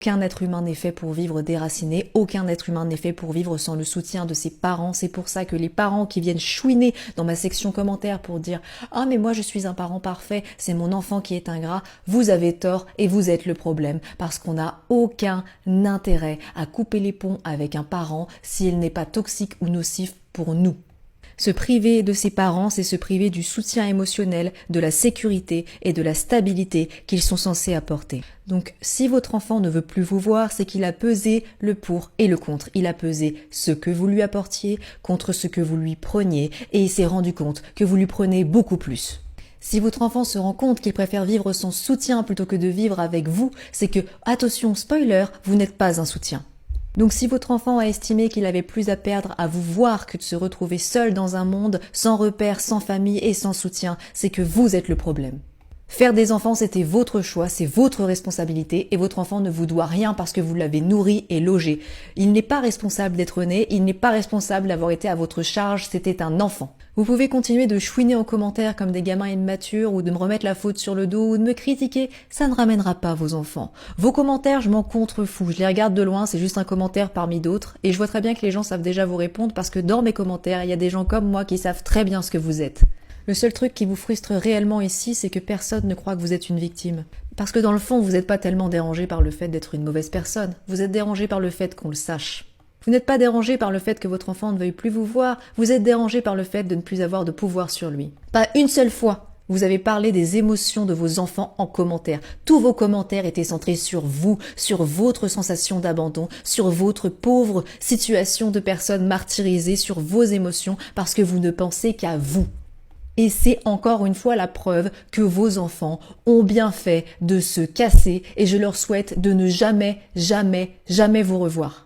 Aucun être humain n'est fait pour vivre déraciné, aucun être humain n'est fait pour vivre sans le soutien de ses parents. C'est pour ça que les parents qui viennent chouiner dans ma section commentaires pour dire « Ah mais moi je suis un parent parfait, c'est mon enfant qui est ingrat », vous avez tort et vous êtes le problème parce qu'on n'a aucun intérêt à couper les ponts avec un parent s'il n'est pas toxique ou nocif pour nous. Se priver de ses parents, c'est se priver du soutien émotionnel, de la sécurité et de la stabilité qu'ils sont censés apporter. Donc, si votre enfant ne veut plus vous voir, c'est qu'il a pesé le pour et le contre. Il a pesé ce que vous lui apportiez contre ce que vous lui preniez et il s'est rendu compte que vous lui prenez beaucoup plus. Si votre enfant se rend compte qu'il préfère vivre sans soutien plutôt que de vivre avec vous, c'est que, attention, spoiler, vous n'êtes pas un soutien. Donc si votre enfant a estimé qu'il avait plus à perdre à vous voir que de se retrouver seul dans un monde, sans repères, sans famille et sans soutien, c'est que vous êtes le problème. Faire des enfants, c'était votre choix, c'est votre responsabilité et votre enfant ne vous doit rien parce que vous l'avez nourri et logé. Il n'est pas responsable d'être né, il n'est pas responsable d'avoir été à votre charge, c'était un enfant. Vous pouvez continuer de chouiner en commentaire comme des gamins immatures ou de me remettre la faute sur le dos ou de me critiquer, ça ne ramènera pas vos enfants. Vos commentaires, je m'en contrefous, je les regarde de loin, c'est juste un commentaire parmi d'autres et je vois très bien que les gens savent déjà vous répondre parce que dans mes commentaires, il y a des gens comme moi qui savent très bien ce que vous êtes. Le seul truc qui vous frustre réellement ici, c'est que personne ne croit que vous êtes une victime. Parce que dans le fond, vous n'êtes pas tellement dérangé par le fait d'être une mauvaise personne, vous êtes dérangé par le fait qu'on le sache. Vous n'êtes pas dérangé par le fait que votre enfant ne veuille plus vous voir, vous êtes dérangé par le fait de ne plus avoir de pouvoir sur lui. Pas une seule fois, vous avez parlé des émotions de vos enfants en commentaire. Tous vos commentaires étaient centrés sur vous, sur votre sensation d'abandon, sur votre pauvre situation de personne martyrisée, sur vos émotions, parce que vous ne pensez qu'à vous. Et c'est encore une fois la preuve que vos enfants ont bien fait de se casser et je leur souhaite de ne jamais, jamais, jamais vous revoir.